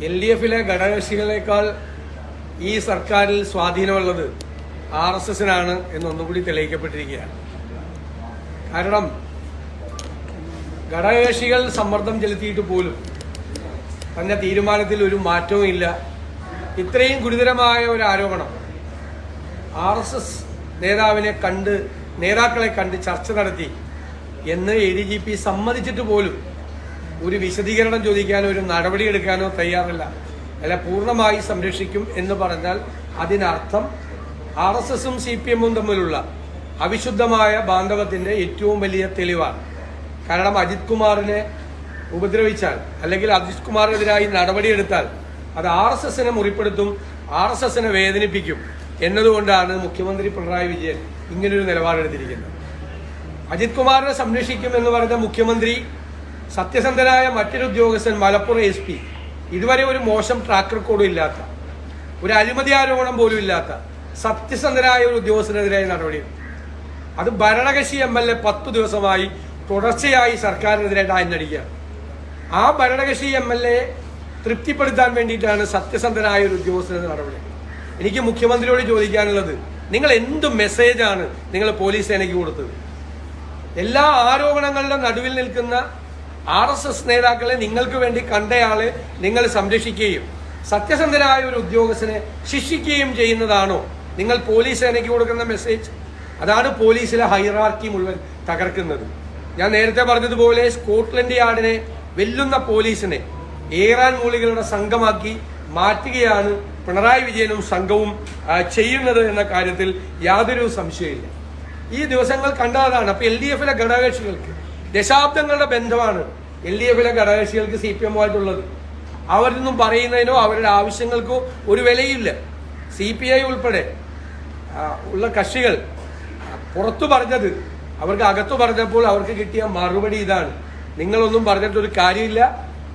LDF-ലെ ഘടകകക്ഷികളെക്കാൾ ഈ സർക്കാരിൽ സ്വാധീനമുള്ളത് RSS-നാണ് എന്നൊന്നുകൂടി തെളിയിക്കപ്പെട്ടിരിക്കുകയാണ്. കാരണം ഘടകകക്ഷികൾ സമ്മർദ്ദം ചെലുത്തിയിട്ട് പോലും തന്റെ തീരുമാനത്തിൽ ഒരു മാറ്റവും ഇല്ല. ഇത്രയും ഗുരുതരമായ ഒരു ആരോപണം RSS നേതാക്കളെ കണ്ട് ചർച്ച നടത്തി എന്ന് ADGP സമ്മതിച്ചിട്ട് പോലും ഒരു വിശദീകരണം ചോദിക്കാനോ ഒരു നടപടിയെടുക്കാനോ തയ്യാറല്ല. അല്ല, പൂർണ്ണമായി സംരക്ഷിക്കും എന്ന് പറഞ്ഞാൽ അതിനർത്ഥം RSS-ഉം CPM-ഉം തമ്മിലുള്ള അവിശുദ്ധമായ ബാന്ധവത്തിന്റെ ഏറ്റവും വലിയ തെളിവാണ്. കാരണം അജിത് കുമാറിനെ ഉപദ്രവിച്ചാൽ അല്ലെങ്കിൽ അജിത് കുമാറിനെതിരായി നടപടിയെടുത്താൽ അത് RSS-നെ മുറിപ്പെടുത്തും, RSS-നെ വേദനിപ്പിക്കും എന്നതുകൊണ്ടാണ് മുഖ്യമന്ത്രി പിണറായി വിജയൻ ഇങ്ങനൊരു നിലപാടെടുത്തിരിക്കുന്നത്. അജിത് കുമാറിനെ സംരക്ഷിക്കും എന്ന് പറഞ്ഞ മുഖ്യമന്ത്രി സത്യസന്ധനായ മറ്റൊരു ഉദ്യോഗസ്ഥൻ മലപ്പുറം SP ഇതുവരെ ഒരു മോശം ട്രാക്ക് റെക്കോർഡും ഇല്ലാത്ത, ഒരു അഴിമതി ആരോപണം പോലും ഇല്ലാത്ത സത്യസന്ധനായ ഒരു ഉദ്യോഗസ്ഥനെതിരായ നടപടി. അത് ഭരണകക്ഷി MLA 10 ദിവസമായി തുടർച്ചയായി സർക്കാരിനെതിരായിട്ട് ആഞ്ഞടിക്കുക. ആ ഭരണകക്ഷി MLA തൃപ്തിപ്പെടുത്താൻ വേണ്ടിയിട്ടാണ് സത്യസന്ധനായ ഒരു ഉദ്യോഗസ്ഥനെതിരെ നടപടി. എനിക്ക് മുഖ്യമന്ത്രിയോട് ചോദിക്കാനുള്ളത്, നിങ്ങൾ എന്ത് മെസ്സേജാണ് നിങ്ങൾ പോലീസ് സേനയ്ക്ക് കൊടുത്തത്? എല്ലാ ആരോപണങ്ങളുടെ നടുവിൽ നിൽക്കുന്ന RSS നേതാക്കളെ നിങ്ങൾക്ക് വേണ്ടി കണ്ടയാളെ നിങ്ങൾ സംരക്ഷിക്കുകയും സത്യസന്ധനായ ഒരു ഉദ്യോഗസ്ഥനെ ശിക്ഷിക്കുകയും ചെയ്യുന്നതാണോ നിങ്ങൾ പോലീസ് സേനയ്ക്ക് കൊടുക്കുന്ന മെസ്സേജ്? അതാണ് പോലീസിലെ ഹൈറാർക്കി മുഴുവൻ തകർക്കുന്നത്. ഞാൻ നേരത്തെ പറഞ്ഞതുപോലെ സ്കോട്ട്ലൻഡ് യാർഡിനെ വെല്ലുന്ന പോലീസിനെ ഏറാൻ മൂളികളുടെ സംഘമാക്കി മാറ്റുകയാണ് പിണറായി വിജയനും സംഘവും ചെയ്യുന്നത് എന്ന കാര്യത്തിൽ യാതൊരു സംശയമില്ല. ഈ ദിവസങ്ങൾ കണ്ടതാണ്. അപ്പൊ LDF-ലെ ഘടകകക്ഷികൾക്ക് ദശാബ്ദങ്ങളുടെ ബന്ധമാണ് LDF-ലെ ഘടകകക്ഷികൾക്ക് CPM-ഉമായിട്ടുള്ളത്. അവരൊന്നും പറയുന്നതിനോ അവരുടെ ആവശ്യങ്ങൾക്കോ ഒരു വിലയില്ല. CPI ഉൾപ്പെടെ ഉള്ള കക്ഷികൾ പുറത്തു പറഞ്ഞത് അവർക്ക് അകത്തു പറഞ്ഞപ്പോൾ അവർക്ക് കിട്ടിയ മറുപടി ഇതാണ്: നിങ്ങളൊന്നും പറഞ്ഞിട്ടൊരു കാര്യമില്ല,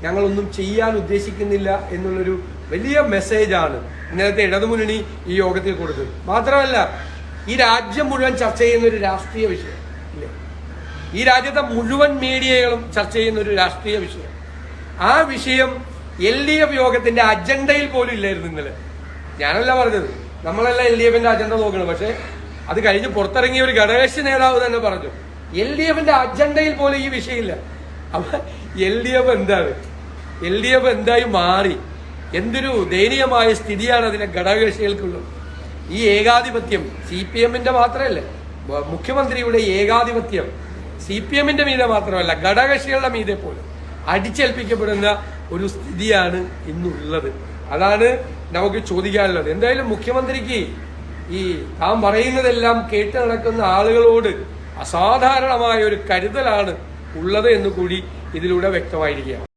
ഞങ്ങളൊന്നും ചെയ്യാൻ ഉദ്ദേശിക്കുന്നില്ല എന്നുള്ളൊരു വലിയ മെസ്സേജാണ് ഇന്നലത്തെ ഇടതുമുന്നണി ഈ യോഗത്തിൽ കൊടുത്തത്. മാത്രമല്ല, ഈ രാജ്യം മുഴുവൻ ചർച്ച ചെയ്യുന്ന ഒരു രാഷ്ട്രീയ വിഷയം ഇല്ലേ, ഈ രാജ്യത്തെ മുഴുവൻ മീഡിയകളും ചർച്ച ചെയ്യുന്ന ഒരു രാഷ്ട്രീയ വിഷയം. ആ വിഷയം LDF യോഗത്തിന്റെ അജണ്ടയിൽ പോലും ഇല്ലായിരുന്നു ഇന്നലെ. ഞാനല്ല പറഞ്ഞത്, നമ്മളല്ല LDF-ന്റെ അജണ്ട നോക്കണം. പക്ഷെ അത് കഴിഞ്ഞ് പുറത്തിറങ്ങിയ ഒരു ഘടകകക്ഷി നേതാവ് തന്നെ പറഞ്ഞു LDF-ന്റെ അജണ്ടയിൽ പോലും ഈ വിഷയമില്ല. അപ്പൊ LDF എന്താണ്? LDF എന്തായി മാറി? എന്തൊരു ദയനീയമായ സ്ഥിതിയാണ് അതിലെ ഘടകകക്ഷികൾക്കുള്ളത്. ഈ ഏകാധിപത്യം CPM-ന്റെ മാത്രമല്ല, മുഖ്യമന്ത്രിയുടെ ഏകാധിപത്യം CPM-ന്റെ മീതെ മാത്രമല്ല, ഘടകകക്ഷികളുടെ മീതെ പോലും അടിച്ചേൽപ്പിക്കപ്പെടുന്ന ഒരു സ്ഥിതിയാണ് ഇന്നുള്ളത്. അതാണ് നമുക്ക് ചോദിക്കാനുള്ളത്. എന്തായാലും മുഖ്യമന്ത്രിക്ക് ഈ താൻ പറയുന്നതെല്ലാം കേട്ട് നടക്കുന്ന ആളുകളോട് അസാധാരണമായ ഒരു കരുതലാണ് ഉള്ളത് എന്ന് കൂടി ഇതിലൂടെ വ്യക്തമായിരിക്കുകയാണ്.